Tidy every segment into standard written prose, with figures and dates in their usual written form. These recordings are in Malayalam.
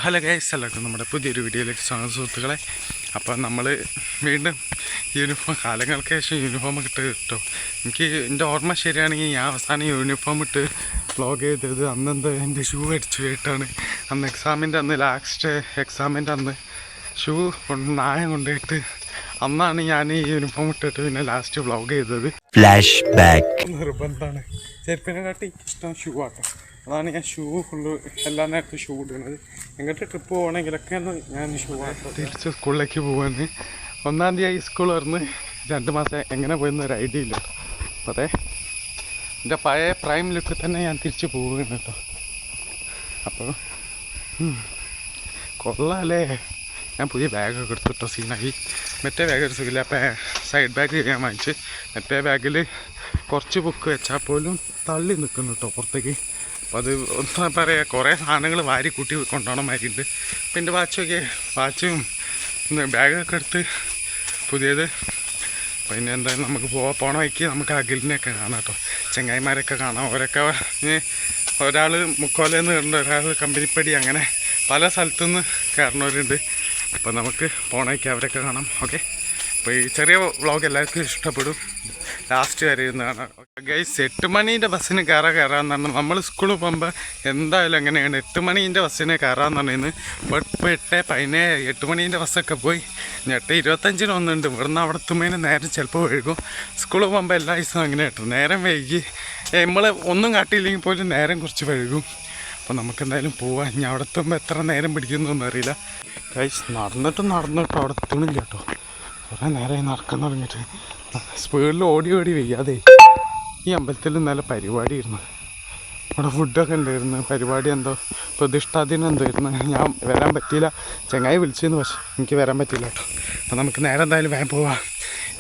ഹലോ ഗൈസ്, എല്ലാവർക്കും നമ്മുടെ പുതിയൊരു വീഡിയോയിലേക്ക് സ്വാഗതം സുഹൃത്തുക്കളെ. അപ്പോൾ നമ്മൾ വീണ്ടും കാലങ്ങൾക്ക് ശേഷം യൂണിഫോം ഇട്ട് കിട്ടും. എനിക്ക് എൻ്റെ ഓർമ്മ ശരിയാണെങ്കിൽ ഞാൻ അവസാനം യൂണിഫോം ഇട്ട് വ്ളോഗ് ചെയ്തത് അന്നെന്താ എൻ്റെ ഷൂ അടിച്ചു പോയിട്ടാണ്. അന്ന് എക്സാമിൻ്റെ അന്ന് ലാസ്റ്റ് എക്സാമിൻ്റെ അന്ന് ഷൂ നായം കൊണ്ടുപോയിട്ട് അന്നാണ് ഞാൻ ഈ യൂണിഫോം ഇട്ടിട്ട് പിന്നെ ലാസ്റ്റ് വ്ളോഗ് ചെയ്തത്. ഫ്ലാഷ് ബാക്ക് നിർബന്ധമാണ്. ചെരുപ്പിനെ കാട്ടി ഇഷ്ടം ഷൂ ആട്ടോ. അതാണ് ഞാൻ ഷൂ ഫുള്ള് എല്ലാ നേരത്തും ഷൂ ഇടുന്നത്. എങ്ങോട്ട് ട്രിപ്പ് പോകണമെങ്കിലൊക്കെ ഞാൻ ഷൂ ആട്ടോ. തിരിച്ച് സ്കൂളിലേക്ക് പോവാണ്. 1-ാം തീയതി സ്കൂൾ തുറന്ന് 2 മാസം എങ്ങനെ പോയെന്ന് ഒരു ഐഡിയ ഇല്ല കേട്ടോ. അപ്പോൾ അതെ എൻ്റെ പഴയ പ്രൈം ലുക്ക് തന്നെ ഞാൻ തിരിച്ച് പോവുകയാണ് കേട്ടോ. അപ്പോൾ കൊള്ളാമല്ലേ. ഞാൻ പുതിയ ബാഗൊക്കെ എടുത്തിട്ടോ സീനായി. മറ്റേ ബാഗ് എടുത്തില്ല, അപ്പോൾ സൈഡ് ബാഗ് ഞാൻ വാങ്ങിച്ച്. മറ്റേ ബാഗിൽ കുറച്ച് ബുക്ക് വെച്ചാൽ പോലും തള്ളി നിൽക്കുന്നു കേട്ടോ പുറത്തേക്ക്. അപ്പോൾ അത് എന്താ പറയുക, കുറേ സാധനങ്ങൾ വാരി കൂട്ടി കൊണ്ടുപോകണം മാരിയുണ്ട്. അപ്പം എൻ്റെ വാച്ചും ബാഗൊക്കെ എടുത്ത് പുതിയത്. പിന്നെ എന്തായാലും നമുക്ക് പോണ വഴിക്ക് നമുക്ക് അഖിലിനെയൊക്കെ കാണാം കേട്ടോ. ചങ്ങായിമാരൊക്കെ കാണാം. അവരൊക്കെ ഒരാൾ മുക്കോലെന്ന് കയറുന്നുണ്ട്, ഒരാൾ കമ്പനിപ്പടി, അങ്ങനെ പല സ്ഥലത്തുനിന്ന് കയറുന്നവരുണ്ട്. അപ്പോൾ നമുക്ക് പോണ വഴിക്ക് അവരൊക്കെ കാണാം. ഓക്കെ, അപ്പോൾ ഈ ചെറിയ വ്ളോഗ് എല്ലാവർക്കും ഇഷ്ടപ്പെടും. ലാസ്റ്റ് വരെ ഇരുന്നാണ് ഗൈസ്. 8 മണീൻ്റെ ബസ്സിന് കയറാമെന്ന് പറഞ്ഞു. നമ്മൾ സ്കൂളിൽ പോകുമ്പോൾ എന്തായാലും എങ്ങനെയാണ് 8 മണീൻ്റെ ബസ്സിന് കയറാമെന്ന് പറഞ്ഞിരുന്നു. ഇപ്പോൾ 8:17 8 മണീൻ്റെ ബസ്സൊക്കെ പോയി. 8:25 ഒന്നുണ്ട്. ഇവിടുന്ന് അവിടെ എത്തുമ്പോൾ നേരം ചിലപ്പോൾ വൈകും. സ്കൂളിൽ പോകുമ്പോൾ എല്ലാ ദിവസവും അങ്ങനെ കേട്ടോ, നേരം വൈകി നമ്മൾ ഒന്നും കാട്ടിയില്ലെങ്കിൽ പോലും നേരം കുറച്ച് വൈകും. അപ്പോൾ നമുക്കെന്തായാലും പോവാം. ഇനി അവിടെ എത്തുമ്പോൾ എത്ര നേരം പിടിക്കുന്നൊന്നും അറിയില്ല ഗൈസ്. നടന്നിട്ടും അവിടെ എത്തണില്ല കേട്ടോ. കുറേ നേരമായി നടക്കാൻ തുടങ്ങിയിട്ട്. സ്പീഡിൽ ഓടി വയ്യാതെ. ഈ അമ്പലത്തിൽ നല്ല പരിപാടിയായിരുന്നു. അവിടെ ഫുഡൊക്കെ ഉണ്ടായിരുന്നു. പരിപാടി എന്തോ പ്രതിഷ്ഠാദിനം എന്തായിരുന്നു. ഞാൻ വരാൻ പറ്റിയില്ല. ചങ്ങായി വിളിച്ചിരുന്നു, പക്ഷേ എനിക്ക് വരാൻ പറ്റില്ല കേട്ടോ. അപ്പോൾ നമുക്ക് നേരെ എന്തായാലും വേഗം പോവാം.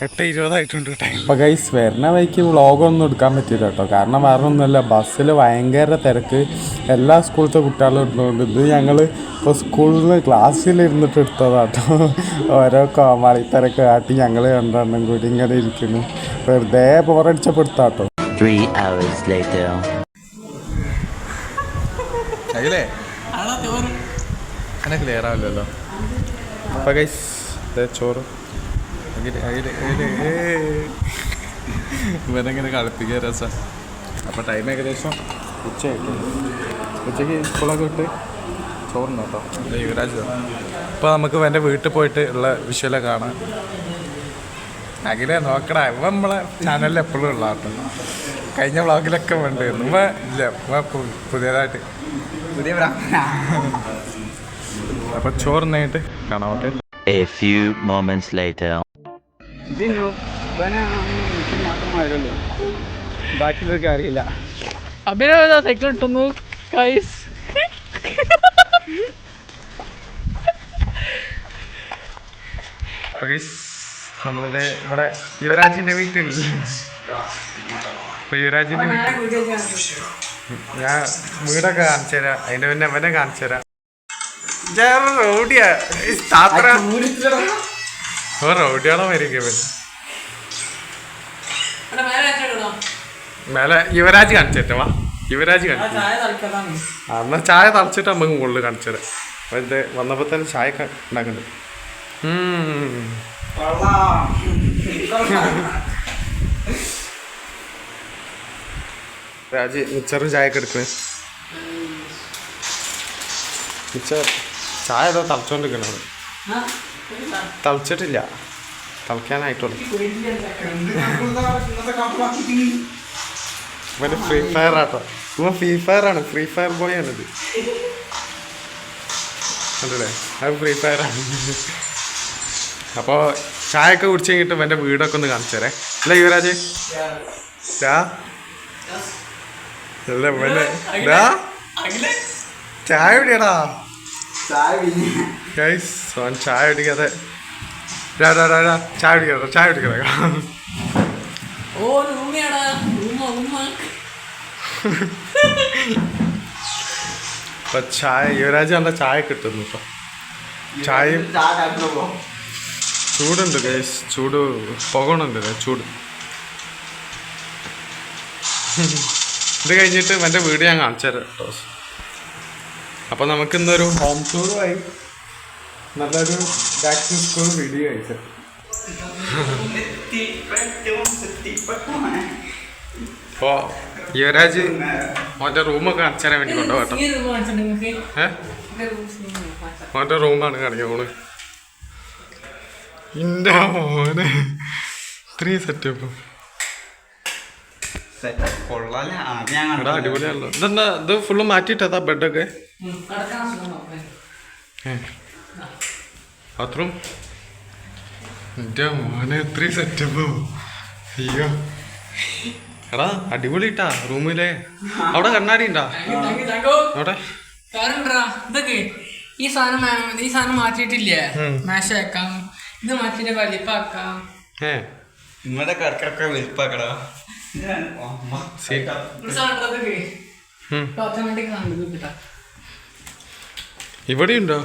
8:20 ടൈം. അപ്പോൾ ഗൈസ്, വരുന്ന വഴിക്ക് വ്ളോഗൊന്നും എടുക്കാൻ പറ്റില്ല കേട്ടോ. കാരണം വേറെ ഒന്നുമല്ല, ബസ്സിൽ ഭയങ്കര തിരക്ക്. എല്ലാ സ്കൂളിലത്തെ കുട്ടികളും ഇടുന്നുണ്ട്. ഇത് ഞങ്ങൾ ഇപ്പോൾ സ്കൂളിൽ നിന്ന് ക്ലാസ്സിലിരുന്നിട്ട് എടുത്തതാട്ടോ. ഓരോ കോമാളി തിരക്ക് കാട്ടി ഞങ്ങൾ രണ്ടെണ്ണം കൂടി ഇങ്ങനെ ഇരിക്കുന്നു. വെറുതെ ബോറടിച്ചപ്പെടുത്താട്ടോ. 3 hours later. അല്ലേ എന്നെ ക്ലിയർ ആവില്ലല്ലോ. അപ്പോൾ ഗൈസ്, ചോറ് ഇവരെങ്ങനെ കളിപ്പിക്കുക രസം. അപ്പോൾ ടൈം ഏകദേശം ഉച്ചയ്ക്ക് സ്കൂളൊക്കെ വിട്ട് ചോറുണ്ട് കേട്ടോ. യുവരാജ്. ഇപ്പോൾ നമുക്ക് എൻ്റെ വീട്ടിൽ പോയിട്ട് ഉള്ള വിഷ്വലൊക്കെ കാണാം. അഖിലെ നോക്കടാ, ഇവ നമ്മളെ ചാനലിൽ എപ്പോഴും ഉള്ള കേട്ടോ. കഴിഞ്ഞ വ്ളോഗിലൊക്കെ വേണ്ടിയിരുന്നു. ഇവ ഇല്ല, പുതിയതായിട്ട് അപ്പോൾ ചോറുന്നായിട്ട് കാണാം. Okay. A few moments later. ബാക്കിയുള്ളവർക്ക് അറിയില്ല. അഭിനവ് സൈക്കിൾ ഇട്ടുന്നു ഗൈസ്. നമ്മളിത് ഇവിടെ യുവരാജിൻ്റെ വീട്ടിൽ. അപ്പോൾ യുവരാജിൻ്റെ വീട്ടിൽ ഞാൻ വീടൊക്കെ കാണിച്ചു തരാം. അതിൻ്റെ പിന്നെ അവനെ കാണിച്ചു തരാം. റൗഡിയാ റൗഡിയാണോ മരിക്കും. മേലെ യുവരാജ് കാണിച്ചു തരാം. വാ, യുവരാജ് കാണിച്ചു. എന്നാൽ ചായ തളിച്ചിട്ട് നമുക്ക് മുകളിൽ കാണിച്ചു തരാം. അപ്പോൾ ഇത് വന്നപ്പോൾ തന്നെ ചായ ഒക്കെ ഉണ്ടാക്കുന്നുണ്ട്. രാജ് മിച്ചറും ചായയൊക്കെ എടുക്കുന്നത്. മിച്ചർ ചായ ഏതോ തളച്ചോണ്ടിരിക്കണത്. തളിച്ചിട്ടില്ല, തളിക്കാനായിട്ടുള്ളൂ. ഇവന് ഫ്രീ ഫയർ ആട്ടോ. ഇവൻ ഫ്രീ ഫയറാണ്, ഫ്രീ ഫയർ ബോയ് ആണിത്. അതല്ലേ, അത് ഫ്രീ ഫയറാണ്. അപ്പോൾ ചായയൊക്കെ കുടിച്ച് കഴിഞ്ഞിട്ട് ഇവൻ്റെ വീടൊക്കെ ഒന്ന് കാണിച്ചു തരേ. അല്ല യുവരാജ്, അല്ല ഇവൻ്റെ ചായ കുടിയടാ. ഗൈസ്, അവൻ ചായ കുടിക്കാതെ ചായ കുടിക്കണ. അപ്പൊ ചായ യുവരാജ് നല്ല ചായ കിട്ടുന്നു കേട്ടോ. ചായയും ചൂടുണ്ട് ഗൈസ്, ചൂട് പുകണുണ്ട് ചൂട്. ഇത് കഴിഞ്ഞിട്ട് എൻ്റെ വീട് ഞാൻ കാണിച്ചു തരാം കേട്ടോ. അപ്പോൾ നമുക്കിന്നൊരു ഹോം ടൂറുമായി നല്ലൊരു ബാക്ക് ടു സ്കൂൾ വീഡിയോ അയച്ചു. അപ്പോൾ യുവരാജ് അവൻ്റെ റൂമൊക്കെ കാണിച്ചു തരാൻ വേണ്ടി കൊണ്ടുപോകട്ടോ. അവൻ്റെ റൂമാണ് കാണിക്കാൻ പോണ്. എൻ്റെ മോനെ ഇത്രയും സെറ്റപ്പ് എടാ അടിപൊളിയാണല്ലോ. ഇതെന്താ ഇത് ഫുള്ള് മാറ്റിയിട്ടതാ ബെഡൊക്കെ? ബാത്റൂം എൻ്റെ മോനെ ഇത്രയും സെറ്റപ്പോ. അയ്യോ എടാ അടിപൊളി ഇട്ടാ റൂമിലെ. അവിടെ കണ്ണാടി ഉണ്ടാ അവിടെ? ഇതൊക്കെ ഈ സാധനം മാറ്റിയിട്ടില്ലേ? മാഷ വെക്കാം, ഇത് മാറ്റിട്ട് വലിപ്പാക്കാം. നിങ്ങളുടെ കിടക്കൊക്കെ വലിപ്പാക്കടാ. ഇവിടെ ഉണ്ടോ?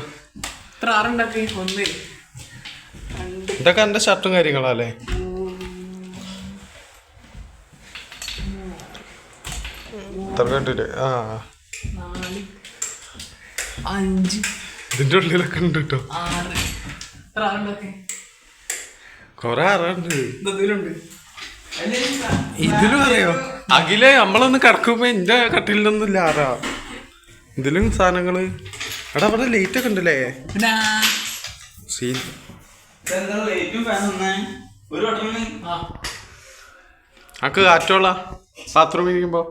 ഇതൊക്കെ എന്റെ ഷർട്ടും കാര്യങ്ങളല്ലേ? ആ ഇതിന്റെ ഉള്ളിലൊക്കെ ഉണ്ട് കേട്ടോ. കൊറേ ആറുണ്ട് ഇതിലും. അറിയോ അഖിലേ നമ്മളൊന്ന് കിടക്കുമ്പോ എന്റെ കട്ടിലൊന്നും ഇല്ല ആരാ ഇതിലും സാധനങ്ങള്. എടാ അവിടെ ലൈറ്റ് ഒക്കെ ഉണ്ടല്ലേ? സീൻ അക്ക് കാറ്റോള ബാത്റൂമിൽ ഇരിക്കുമ്പോ.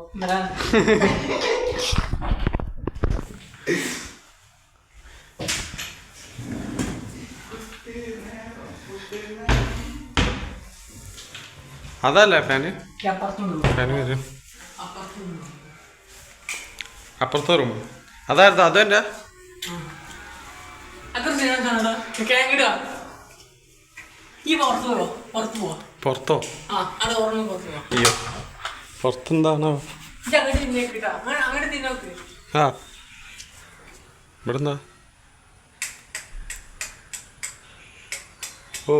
അതല്ലേ ഫാന്? ഫാന് വരും അപ്പുറത്തെ റൂം. അതായിരുന്നു അതെന്റെ പുറത്തോ? അയ്യോ പുറത്തെന്താണോ? ആ ഇവിടെന്താ? ഓ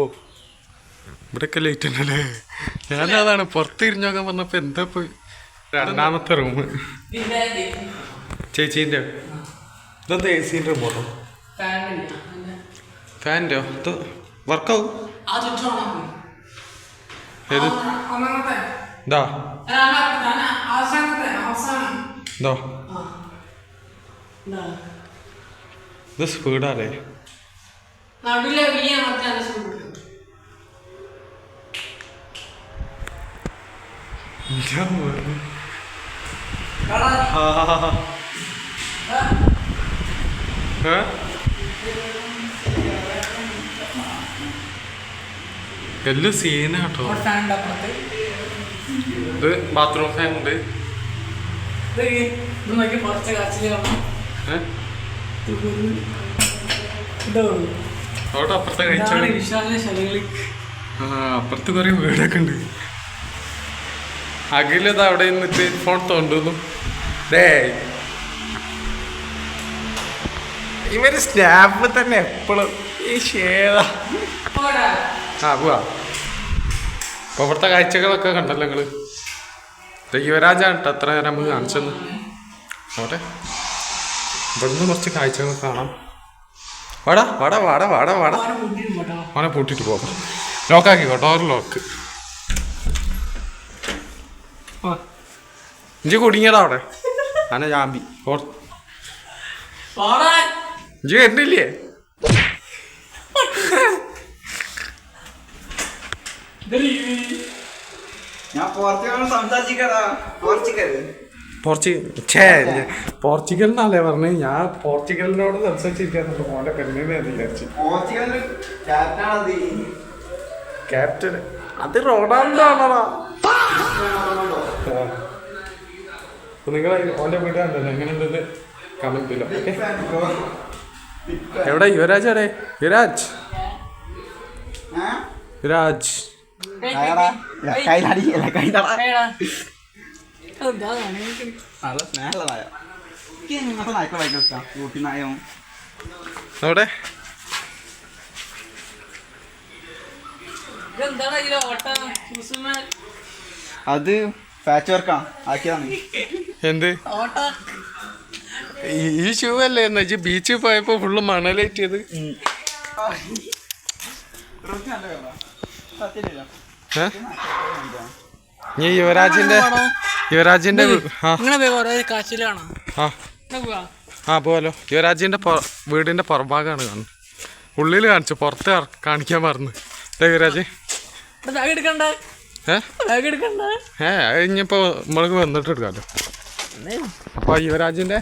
ഇവിടെയൊക്കെ ലേറ്റ് ഉണ്ടല്ലേ. ഞാനതാണ് പുറത്ത് ഇരിഞ്ഞോക്കാൻ പറഞ്ഞപ്പോ എന്താ പോയി. രണ്ടാമത്തെ റൂം ചേച്ചീൻ്റെ. ഇതെന്താ എ സിൻ്റെ റിമോട്ടോ? ഫാൻ്റെ ഇത് വർക്കാവും? ഏത് ഇതാ? ഇതോ ഇത് സ്പീഡാല്ലേ? എല്ലാം സീനാട്ടോ. ഇത് ബാത്റൂം ഫാൻ ഉണ്ട്. അവിടെ അപ്പുറത്തെ കഴിച്ച അപ്പുറത്ത് കൊറേ വീടൊക്കെ ഉണ്ട്. അഖിലത് അവിടെ നിന്നിട്ട് ഫോൺ തോണ്ടുന്നു. ഇവര് സ്നാപ്പ് തന്നെ എപ്പോഴും ഈ ഷേതാ. ആ പോവാ. അപ്പൊ ഇവിടുത്തെ കാഴ്ചകളൊക്കെ കണ്ടല്ലോ നിങ്ങള്. യുവരാജാണ് കേട്ടോ അത്ര നേരം നമുക്ക് കാണിച്ചെന്ന്. അവിടെ ഇവിടുന്ന് കുറച്ച് കാഴ്ചകൾ കാണാം. വാടാ വാടാ വാടാ വാടാ വാടാ. അവനെ പൂട്ടിട്ട് പോകാം. ലോക്കാക്കിക്കോ, ഡോർ ലോക്ക്. ഇഞ്ചി കുടുങ്ങിയടാ അവിടെ. അനെ ജാമ്പി ഇഞ്ചി കണ്ടില്ലേ? പോർച്ചുഗലിനല്ലേ പറഞ്ഞത്? ഞാൻ പോർച്ചുഗലിനോട് സംസാരിച്ചിരിക്കാന്നുണ്ട്. മോന്റെ പെണ്ണിനെ വിചാരിച്ചു. ക്യാപ്റ്റൻ അത് റൊണാൾഡോ ആണോടാ? നിങ്ങൾ ഓന്റെ വീട്ടാണല്ലോ. എങ്ങനെയുണ്ടെന്ന് കമന്റ് ഇല്ല. എവിടെ യുവരാജ്? എവിടെ യുവരാജ്? യുവരാജ് അവിടെ അത് പാച്ച് വർക്കാ ആക്കിയതാണ്. എന്ത് ഈ ഷൂ അല്ലേ എന്നാ ബീച്ചിൽ പോയപ്പോ ഫുള്ള് മണലേറ്റിയത്. നീ യുവരാജിന്റെ പോവാലോ. യുവരാജിന്റെ വീടിന്റെ പുറഭാഗമാണ് കാണുന്നത്. ഉള്ളിൽ കാണിച്ചു, പുറത്ത് കാണിക്കാൻ പറഞ്ഞു. യുവരാജ് ഇനിയിപ്പോ നമ്മൾക്ക് വന്നിട്ട് എടുക്കാമല്ലോ. അപ്പൊ യുവരാജിന്റെ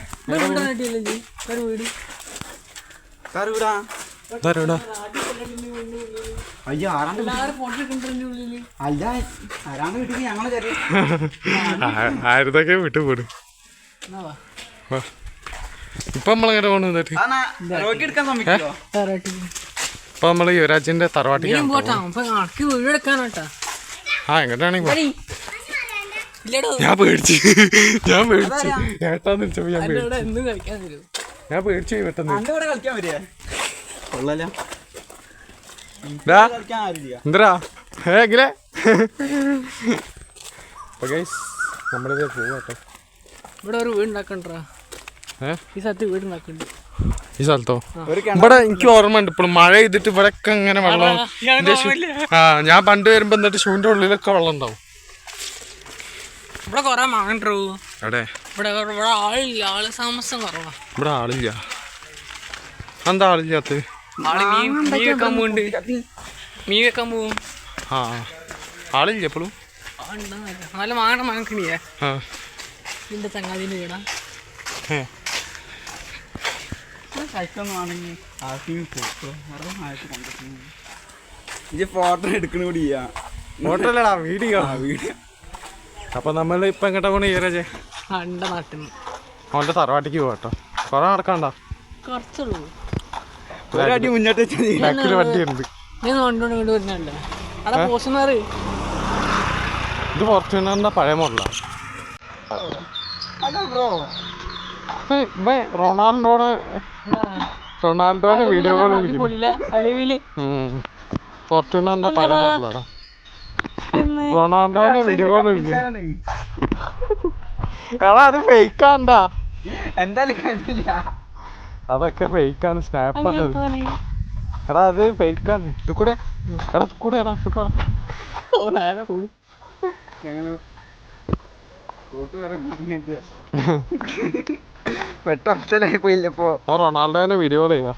ആയിരത്തൊക്കെ വിട്ടുപോട്. ഇപ്പൊ നമ്മളെങ്ങനെ പോണു? ഇപ്പൊ നമ്മള് യുവരാജിന്റെ തറവാട്ടിക്ക് എങ്ങോട്ടാണെങ്കിൽ ഞാൻ പേടിച്ചു ഏട്ടാന്ന് വിളിച്ചപ്പോ ഞാൻ പേടിച്ചു പെട്ടെന്ന്. എന്തരാ എങ്ങനെ നമ്മളിത് പോവാട്ടോ. ഇവിടെ ഒരു വീടുണ്ടാക്കണ്ടാ. ഈ സ്ഥലത്ത് വീടുണ്ടാക്കണ്ട്. ഈ സ്ഥലത്തോ? ഇവിടെ എനിക്ക് ഓർമ്മ ഉണ്ട് ഇപ്പോഴും മഴ ചെയ്തിട്ട് ഇവിടെ ഒക്കെ ഇങ്ങനെ വെള്ളം. ഞാൻ പണ്ട് വരുമ്പോ എന്നിട്ട് ഷൂവിന്റെ ഉള്ളിലൊക്കെ വെള്ളം ഉണ്ടാവും. ഇവിടെ കൊറേ മാങ്ങണ്ടോ. എവിടെ? ഇവിടെ ആളില്ല, ആള് താമസം കുറവാ. ഇവിടെ ആളില്ല. എന്താ ആളില്ലാത്ത? മീൻ വെക്കാൻ പോവും. ആളില്ല എപ്പോഴും. നല്ല മാങ്ങ മാങ്ങിക്കണിയേ. ഇതിന്റെ ചങ്ങാതിന്റെ വീടാ. ഫോട്ടോ എടുക്കണ കൂടി ഫോട്ടോ അല്ലടാ, വീഡിയോ. അപ്പൊ നമ്മൾ ഇപ്പൊ എങ്ങോട്ടാ പോണ യുവരാജേ? എന്റെ നാട്ടിൽ നിന്ന് അവന്റെ തറവാട്ടിക്ക് പോവാട്ടോ. കൊറേ നടക്കണ്ട, കുറച്ചുള്ളൂ. മുന്നോട്ട് ബാക്കില് വണ്ടിയുണ്ട്. ഇത് ഫോർച്യൂണറിന്റെ പഴയ മോഡലാ. റൊണാൾഡോനെ വീഡിയോ കോൾ ഫോർച്യൂണറിന്റെ പഴയ മോഡലാടാ. റൊണാൾഡോനെ വീഡിയോ കോൾ എടാ അത് ഫേക്കാണ്ടാ. അതൊക്കെ ഫേക്കാണ്, സ്നാപ്പാണ്. എടാ അത് ഫേക്കാണ്. ഇത് കൂടെ എടാ കൂടെ എടാ പോയില്ലപ്പോ റൊണാൾഡോനെ വീഡിയോ കോൾ ചെയ്യാ.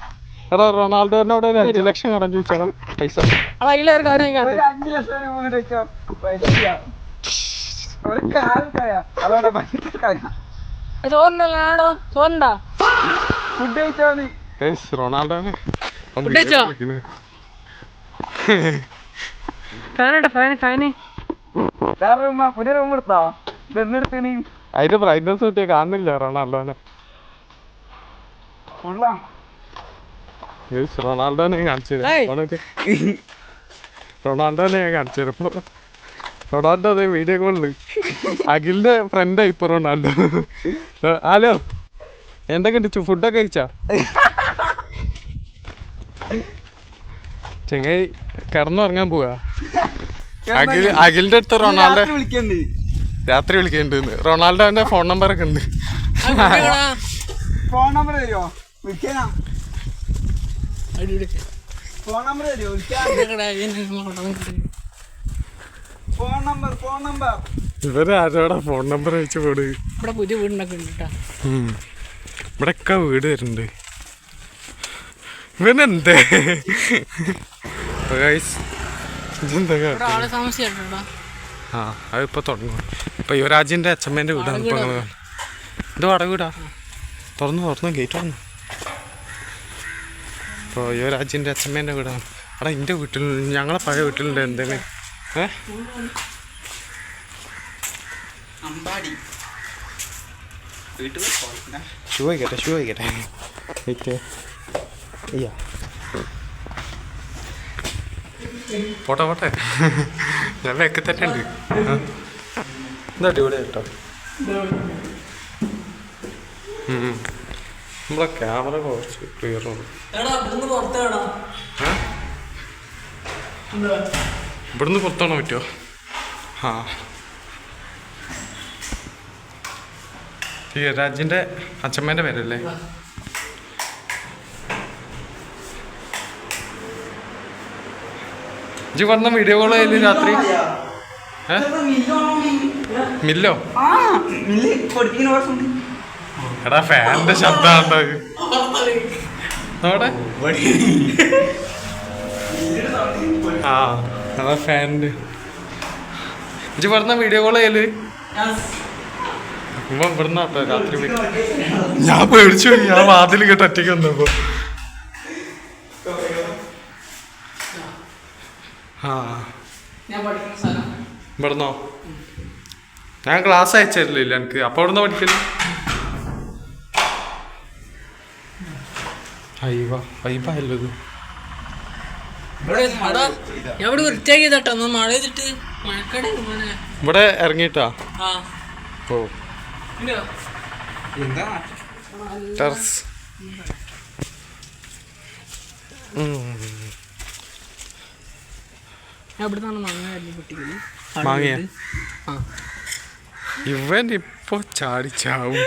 എടാ റൊണാൾഡോനോട് 5 ലക്ഷം കടം ചോദിച്ചാൽ പൈസ. റൊണാൾഡോനെ അതിന്റെ ബ്രൈറ്റ്നസ് കിട്ടിയ കാണുന്നില്ല റൊണാൾഡോനെ. റൊണാൾഡോനെ കാണിച്ചു റൊണാൾഡോനെ ഞാൻ കാണിച്ചു തരും. റൊണാൾഡോ അതെ വീഡിയോ കോളില് അഖിലിന്റെ ഫ്രണ്ടായി ഇപ്പൊ റൊണാൾഡോ. ഹലോ, എന്തൊക്കെ ഉണ്ട്? ഫുഡൊക്കെ കഴിച്ചാ? ചെങ്ങായി കിടന്നുറങ്ങാൻ പോവാ. അഖിലിന്റെ അടുത്ത് റൊണാൾഡോ രാത്രി വിളിക്കുന്നുണ്ട്. റൊണാൾഡോന്റെ ഫോൺ നമ്പറൊക്കെ ഉണ്ട്. ഫോൺ നമ്പർ തരുമോ? വിളിക്കാനാ. ഫോൺ നമ്പർ തരുമോ? ഫോൺ നമ്പർ ഇവര് ആരോടാ ഫോൺ നമ്പർ വെച്ച് പോട്. ഇവിടെ പുതിയ വീടുണ്ടാക്കി. ഇവിടെയൊക്കെ വീട് വരുന്നുണ്ട്. ഇവനെന്തേ അതിപ്പോ തുടങ്ങും. ഇപ്പൊ യുവരാജിന്റെ അച്ഛമ്മേന്റെ വീടാണ് ഇപ്പൊ. ഇത് വട വീടാ. തുറന്നു ഗേറ്റ് തുറന്നു. ഇപ്പോൾ യുവരാജിന്റെ അച്ഛമ്മേന്റെ വീടാണ്. എടാ എൻ്റെ വീട്ടിൽ, ഞങ്ങളെ പഴയ വീട്ടിലുണ്ട് എന്തെങ്കിലും. ഷൂ ആയിക്കട്ടെ അയ്യാ പോട്ടെ ഞാൻ വെക്കെ തന്നെ ഉണ്ട്. എന്താ അടിപൊളി കേട്ടോ. നമ്മളെ ക്യാമറ കുറച്ച് ക്ലിയർ ആണ്. ഇവിടുന്ന് പുറത്താണോ പറ്റുമോ? രാജിന്റെ അച്ഛമ്മേന്റെ പേരല്ലേ? ഇജ്ജ് പറഞ്ഞ വീഡിയോ കോൾ ചെയ്യല് രാത്രി? മില്ലോ? എടാ ഫാനിന്റെ ശബ്ദമാണോ അവിടെ? ആ അതാ ഫാനിന്റെ. ഇജ്ജ് പറഞ്ഞ വീഡിയോ കോൾ ചെയ്യല്? ഇവിടുന്നാട്ടോ രാത്രി ഞാൻ പേടിച്ചു. ഞാൻ വാതിൽ കേട്ട് ഒറ്റയ്ക്ക് വന്നപ്പോ. ആ ഇവിടുന്നോ? ഞാൻ ക്ലാസ് അയച്ചില്ല എനിക്ക്. അപ്പൊ ഇവിടുന്ന് പഠിക്കല്? വൈബായല്ലോ ഇത്. ഇവിടെ ഇറങ്ങിട്ടാ? ഓ ടെറസ്. മാങ്ങിയ ഇവൻ ഇപ്പൊ ചാടിച്ചാവും.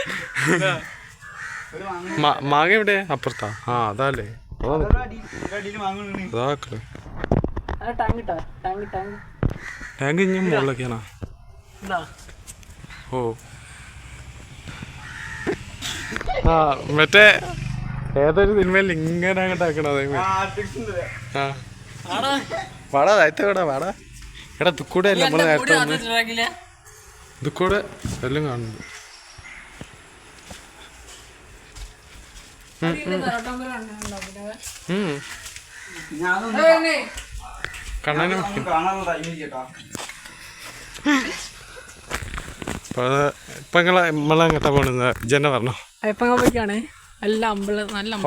മാങ്ങ എവിടെ? അപ്പുറത്താ? ആ അതല്ലേ അതാക്കള്. ടാങ്ക് ഇനി മുകളിലേക്കാണോ? ഓ ആ മറ്റേ ഏതൊരു സിനിമയിൽ ഇങ്ങനെ അങ്ങോട്ടാക്കണത്. ആ വാടാ നേരത്തെ വേടാ വാടാ. എടാ ദുക്കൂടെ അല്ല നമ്മള് നേരത്തെ വന്ന് ദുക്കൂടെ എല്ലാം കാണുന്നു. കണ്ണനും ഇപ്പൊ നമ്മളെങ്ങട്ടാ പോണെന്ന് ജന പറഞ്ഞോ?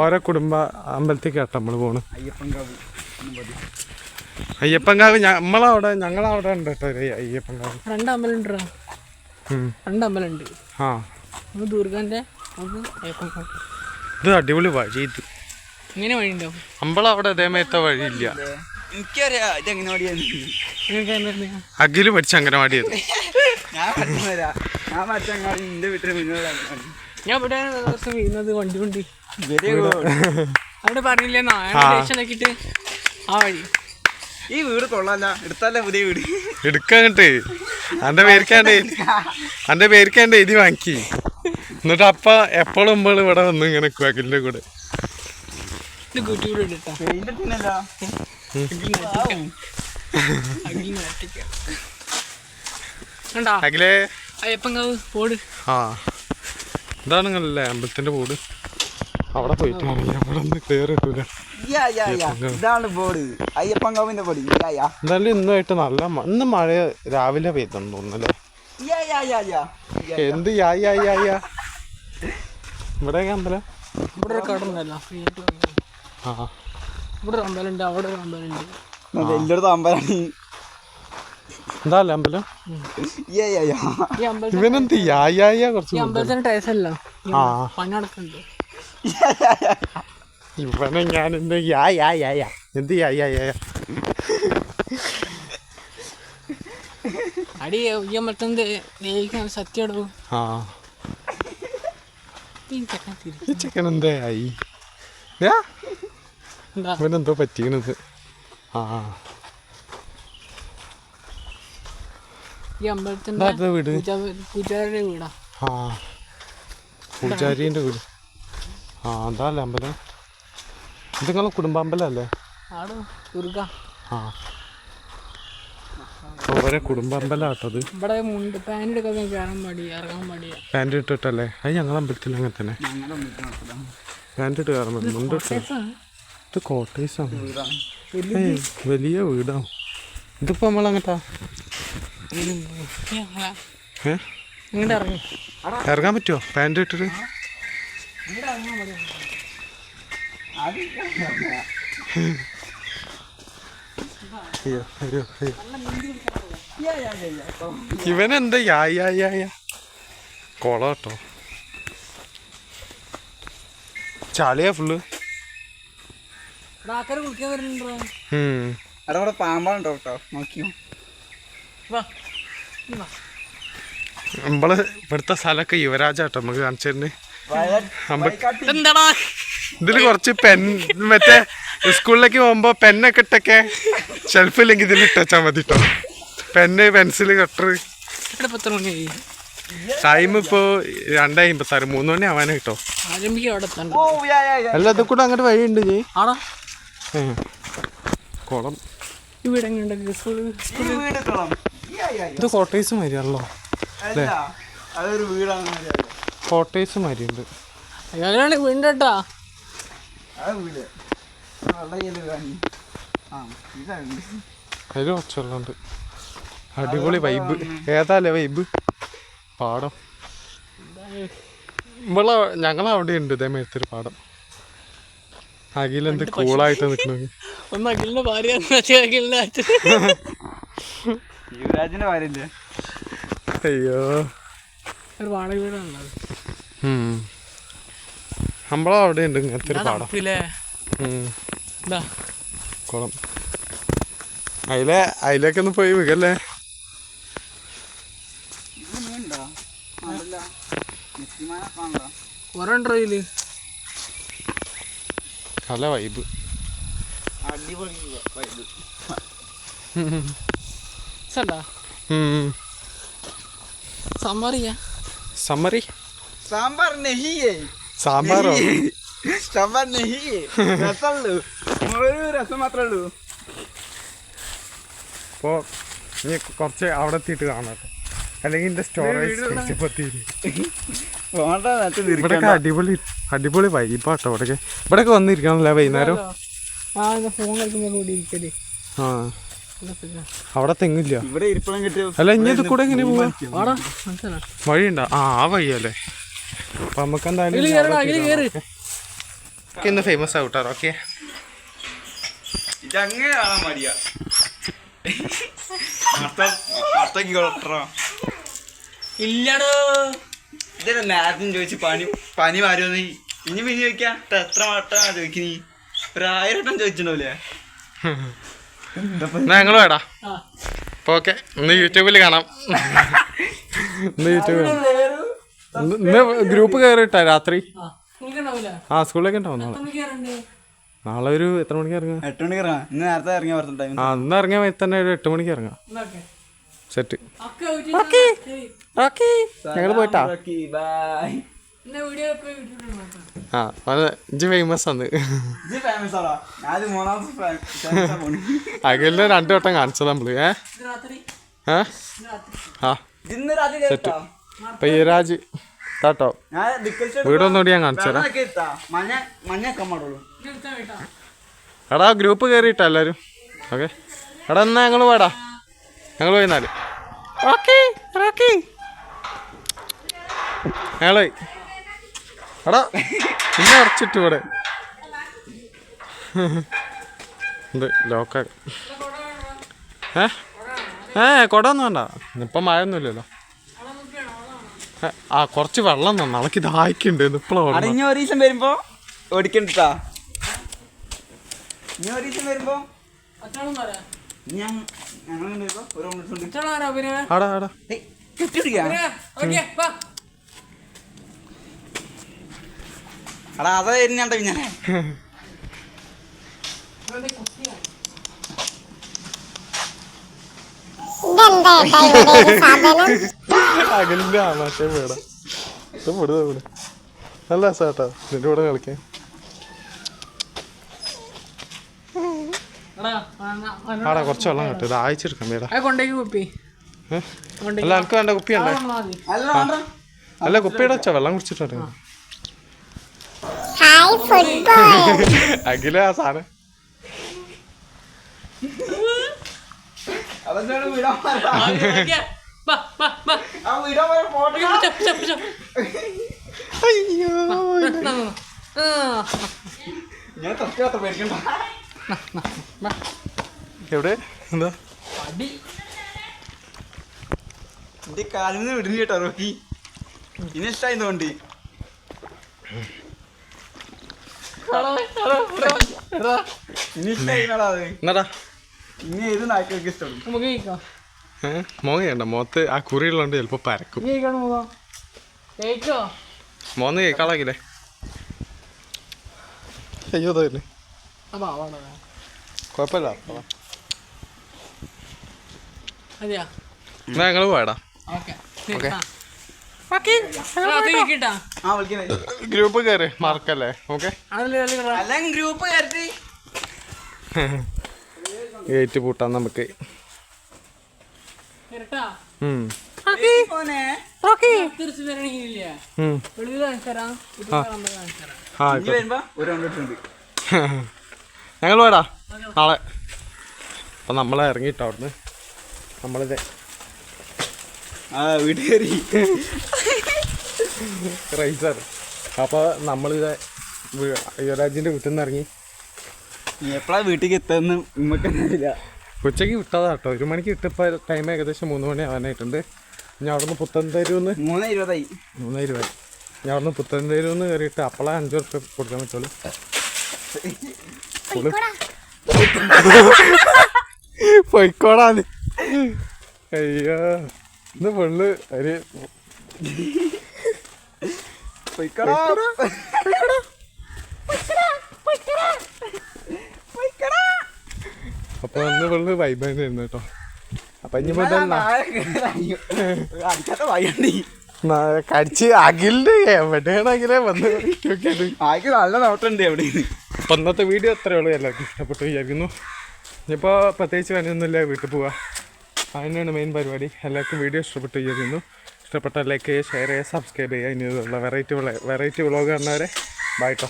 ഓരോ കുടുംബ അമ്പലത്തിൽ കേട്ടോ നമ്മള് പോണ്. അയ്യപ്പൻകാവ് നമ്മളവിടെ ഞങ്ങളവിടെ ഉണ്ട് കേട്ടോ അയ്യപ്പൻകാവ്. രണ്ടമ്പലുണ്ട്. ആ ദുർഗന്റെ ഇത് അടിപൊളി വഴി. ഇത് ഇങ്ങനെ വഴി ഉണ്ടാവും. അമ്പലം അവിടെ അതേമേത്തെ വഴിയില്ല. എനിക്കറിയാം ഇത് എങ്ങനെ അഖില് പഠിച്ച അംഗനവാടിയത്. ഞാൻ ഇവിടെ ദിവസം വീഴുന്നത് വണ്ടി വണ്ടി അവിടെ പറഞ്ഞില്ലേന്നോ നോക്കിട്ട് ആ വഴി. ഈ വീട് കൊള്ളാല്ല, എടുത്തല്ലേ പുതിയ വീട് എടുക്കാങ്ങട്ട്. അന്റെ പേരിക്കാണ്ട് എഴുതി വാങ്ങിക്കി. എന്നിട്ട് അപ്പ എപ്പോഴും മുമ്പ് ഇവിടെ വന്നു ഇങ്ങനെ അഖിലിന്റെ കൂടെ. അഖിലേ അയ്യപ്പൻകാവ് പോട്. ആ ഇതാണ് നിങ്ങളല്ലേ അമ്പലത്തിന്റെ ബോർഡ്. അവിടെ പോയിട്ട് അവിടെ ഒന്ന് ക്ലിയർ കിട്ടൂല. ഇതാണ് ബോർഡ്, അയ്യപ്പൻകാവിന്റെ ബോർഡ്. എന്നാലും ഇന്നുമായിട്ട് നല്ല ഇന്ന് മഴ രാവിലെ പെയ്തെന്ന് തോന്നുന്നല്ലേ? എന്ത് ഇവിടെ അമ്പലം? ഇവിടെ ഒരു കടന്നല്ലോ. ആ ഇവിടെ ഒരു അമ്പലമുണ്ട്, അവിടെ ഒരു അമ്പലമുണ്ട്. എല്ലായിടത്തും അമ്പലമാണ്. എന്താ അമ്പലം? ഇവനെന്ത് കുറച്ച് അമ്പലത്തിന് ടേസല്ലോ പണി നടക്കുന്നുണ്ട്. ഇവനെ ഞാൻ എന്ത് എന്ത് അടി ഈ അമ്പലത്തിന്റെ ദേവിക്കാണ് സത്യം എടുക്കും. ആ ഈ ചെക്കൻ എന്തേ ആയി? ഇവനെന്തോ പറ്റിക്കണത്. ആ ഈ അമ്പലത്തിന്റെ വീട് പൂജാരിയുടെ വീടാ. ആ പൂജാരിന്റെ വീട്. ആ അതല്ലേ അമ്പലം? ഇത് നിങ്ങളെ കുടുംബാമ്പലല്ലേ? ദുർഗ. ആ ഓരോ കുടുംബാമ്പലാട്ടത്. ഇവിടെ മുണ്ട് പാൻറ് എടുക്കാൻ കയറാൻ പാടിയ ഇറങ്ങാൻ പാടിയ. പാൻറ് ഇട്ടിട്ടല്ലേ? അത് ഞങ്ങളെ അമ്പലത്തിൽ അങ്ങനെ തന്നെ പാൻറ് ഇട്ട് കയറാൻ പറ്റും. മുണ്ട് ഇട്ട്. ഇത് കോട്ടേഴ്സാണ്, വലിയ വീടാണ്. ഇതിപ്പോ നമ്മളങ്ങട്ടാ ഇറങ്ങാൻ പറ്റുമോ പാൻറ് ഇട്ടിട്ട്? ഇവനെന്താ കൊള കേട്ടോ, ചളിയാ ഫുള്ള്. അവിടെ പാമ്പാണ്ടോ കേട്ടോ, നോക്കിയോ? നമ്മള് ഇവിടുത്തെ സ്ഥലമൊക്കെ യുവരാജാട്ടോ നമുക്ക് കാണിച്ചിട്ടുണ്ട്. എന്താടാ ഇതില് കുറച്ച് പെൻ മറ്റേ സ്കൂളിലേക്ക് പോകുമ്പോ പെന്നൊക്കെ ഇട്ടൊക്കെ ഷെൽഫില്ലെങ്കിൽ ഇതിൽ ഇട്ടാ മതി കേട്ടോ. Pen, pencil, cutter. പത്ര മണിയായി. ടൈം ഇപ്പോ 2:56, 3 മണി ആവാനാ കേട്ടോ. ആരംഭിക്കുക അവിടെ എത്തണ്ട. അല്ല ഇത് കൂടെ അങ്ങോട്ട് വഴിയുണ്ട് ജി. ആടാ കുളം. ഈ വീട് എങ്ങനെ സ്കൂള് ഇത് കോട്ടേഴ്സ് മാതിരിയാണല്ലോ. അതൊരു വീടാണ്. കോട്ടേഴ്സ് മാതിരിയുണ്ട്. അങ്ങനെയാണ് വീണ്ടും കേട്ടാ. അത് വീട് അതിൽ കുറച്ച് വെള്ളമുണ്ട്. അടിപൊളി വൈബ്. ഏതാല്ലേ വൈബ്? പാടം. ഞങ്ങളവിടെ ഉണ്ട് ഇതേമാതിരത്തൊരു പാടം. അഖിലെന്ത് കൂളായിട്ട് നിൽക്കണമെങ്കിൽ ഒന്ന് അഖിലിന്റെ ഭാര്യ അഖിലിന്റെ യുവരാജിന്റെ ഭാര്യല്ലേ? അയ്യോ ഒരു വാടക വീടാണ്. നമ്മളവിടെ ഉണ്ട് ഇങ്ങനത്തെ ഒരു പാടം. കുളം. അതിലേക്ക് ഒന്ന് പോയി വികല്ലേ. കുറെ ഉണ്ടോ ഇതില്? നല്ല വൈബ്. സാമ്പാറിയാ? സമ്മറി സാമ്പാർ നെഹിയേ. സാമ്പാറോ? സാമ്പാർ നെഹിയേ. രസമുള്ളൂ, ഒരു രസം മാത്രമേ ഉള്ളൂ. അപ്പോ ഇനി കുറച്ച് അവിടെ എത്തിയിട്ട് കാണാം. അല്ലെങ്കിൽ എന്റെ സ്റ്റോറേജ് ഇവിടെയൊക്കെ അടിപൊളി വൈബാട്ടോ. ഇവിടെയൊക്കെ വന്നിരിക്കണല്ലേ വൈകുന്നേരം. ഫോൺ കളിക്കുമ്പോൾ കൂടി ഇരിക്കല്. ആ അവിടെ തെങ്ങില്ല. ഇവിടെ ഇരിപ്പണം കിട്ടിയ അല്ല ഇനി ഇത് കൂടെ എങ്ങനെ പോവാ? മനസ്സിലാ വഴിയുണ്ടോ? ആ വഴിയല്ലേ. അപ്പൊ നമുക്ക് എന്തായാലും ഇന്ന് ഫേമസ് ആവട്ടാറോ. ഓക്കെ ഇതങ്ങനെ കാണാൻ മടിയാ. ഇല്ലടോ. ഇതന്നെ നേരത്തെ ചോദിച്ചു പനി മാറിയോന്ന്. ഇനി പിന്നെ ചോദിക്കാം എത്ര വട്ടം ചോദിക്കുന്നീ? 1000 വട്ടം ചോദിച്ചിട്ടുണ്ടാവില്ലേ? ഞങ്ങൾ വേടാ. അപ്പൊ ഓക്കെ, ഇന്ന് യൂട്യൂബിൽ കാണാം. ഇന്ന് ഇന്ന് ഗ്രൂപ്പ് കയറിയിട്ടാ രാത്രി. ആ സ്കൂളിലേക്ക് ഉണ്ടാവും നാളെ. നാളെ ഒരു എത്ര മണിക്ക് ഇറങ്ങാം? 8 മണിക്ക് ഇറങ്ങാം. ഇന്ന് നേരത്തെ ഇറങ്ങിയ ടൈം. ആ ഇന്ന് ഇറങ്ങിയ തന്നെ ഒരു 8 മണിക്ക് ഇറങ്ങാം. സെറ്റ്. ഞങ്ങൾ പോയിട്ടാ. ആ ഇജ്ജ് ഫേമസ് ആണ്. അഖിലിനെ 2 വട്ടം കാണിച്ചത് നമ്മള്. സെറ്റ്. അപ്പൊ ഈ രാജ് കേട്ടോ വീടൊന്നുകൂടി ഞാൻ കാണിച്ചതാ. എടാ ഗ്രൂപ്പ് കയറിയിട്ടാ എല്ലാരും. ഓക്കെ എടാ എന്നാ ഞങ്ങൾ പോടാ. ഞങ്ങൾ പോയിന്നാല് ഞങ്ങള് എടാ പിന്നെ അടച്ചിട്ട് ഇവിടെ എന്ത് ലോക്ക. കൊട ഒന്നും വേണ്ട, ഇപ്പം മഴ ഒന്നുമില്ലല്ലോ. ആ കുറച്ച് വെള്ളം തന്നെ നാളേക്ക് ദാഹിക്കുന്നുണ്ട്. ഇപ്പോഴാണ് ഇനി ഒരു ദിവസം വരുമ്പോ ഓടിക്കണ്ടാ. ഇനി ഒരു ദിവസം വരുമ്പോ അടാ അതാ വരുന്നുണ്ടോ പിന്നെ. അകലിന്റെ ആമാശയം വേടാ. ഇവിടെ നല്ല രസാട്ടാ നിന്റെ കൂടെ കളിക്കാൻ. ആടാ കുറച്ച് വെള്ളം കിട്ടും. ഇത് അയച്ചെടുക്കാം വേടാ. അല്ല എനിക്ക് വേണ്ട കുപ്പി ഉണ്ടേ. അല്ല കുപ്പിയുടെ വെച്ചാ വെള്ളം കുടിച്ചിട്ടുണ്ട്. അഖില ആ സാധനം എവിടെ എന്താ എന്റെ കാലിൽ നിന്ന് വിടുന്നു കേട്ടോ റോക്കി. ഇനി ഇഷ്ടായി തോണ്ടി. ഇനി ഇഷ്ടായിടാ അത്. എന്നാടാ ഇനി ഏത് നായ്ക്കൾക്ക് ഇഷ്ടം. നമുക്ക് മോങ്ങ ചെയ്യണ്ട മുഖത്ത് ആ കുറിയുള്ളതുകൊണ്ട് ചിലപ്പോൾ പരക്കും. മോന്ന് കേൾക്കാളാക്കില്ലേ? അയ്യോ തന്നെ കുഴപ്പമില്ല. എന്നാ ഞങ്ങൾ പോയടാ. ഗ്രൂപ്പ് കയറി മറക്കല്ലേ? ഓക്കെ ഗ്രൂപ്പ് കയറി ഗേറ്റ് പൂട്ടാൻ നമുക്ക്. ഞങ്ങൾ പോയടാ നാളെ. അപ്പം നമ്മളെ ഇറങ്ങിയിട്ടോ അവിടുന്ന്. നമ്മളിത് വീട്ടുകാരി റൈസർ. അപ്പോൾ നമ്മളിത് യുവരാജിൻ്റെ വീട്ടിൽ നിന്ന് ഇറങ്ങി. എപ്പോഴാ വീട്ടിലേക്ക് എത്തുന്ന നമുക്കറിയില്ല. ഉച്ചയ്ക്ക് വിട്ടതാ കേട്ടോ. 1 മണിക്ക് വിട്ടപ്പോൾ ടൈം ഏകദേശം 3 മണി ആവാനായിട്ടുണ്ട്. ഞാൻ അവിടുന്ന് പുത്തൻതെരുന്ന് 3:20 ഞാൻ അവിടുന്ന് പുത്തൻതെരുന്ന് കയറിയിട്ട് അപ്പോളെ 5 ഉറുപ്പ്യ കൊടുക്കാൻ പറ്റുള്ളൂ. പൊയ്ക്കോടാന്ന്. അയ്യോ ഇത് ഫുള്ള് ഒരു അപ്പൊ ഒന്ന് ഫുള്ള് വൈബായിരുന്നു കേട്ടോ. അപ്പൊ ഇനി മുതൽ കടിച്ച് അഖിലിന്റെ എവിടെയാണെങ്കിലേ വന്ന് നല്ല നോട്ടുണ്ട് എവിടെ. അപ്പൊ ഇന്നത്തെ വീഡിയോ അത്രയേ ഉള്ളൂ. എല്ലാവർക്കും ഇഷ്ടപ്പെട്ടു വിചാരിക്കുന്നു. ഇനിയിപ്പോൾ പ്രത്യേകിച്ച് പണിയൊന്നുമില്ല, വീട്ടിൽ പോവുക. അതിനാണ് മെയിൻ പരിപാടി. എല്ലാവർക്കും വീഡിയോ ഇഷ്ടപ്പെട്ടു വിചാരിക്കുന്നു. ഇഷ്ടപ്പെട്ട ലൈക്ക് ചെയ്യുക, ഷെയർ ചെയ്യുക, സബ്സ്ക്രൈബ് ചെയ്യുക. ഇനിയുള്ള വെറൈറ്റി വ്ളോഗ് കാണുന്നവരെ ബൈ കേട്ടോ.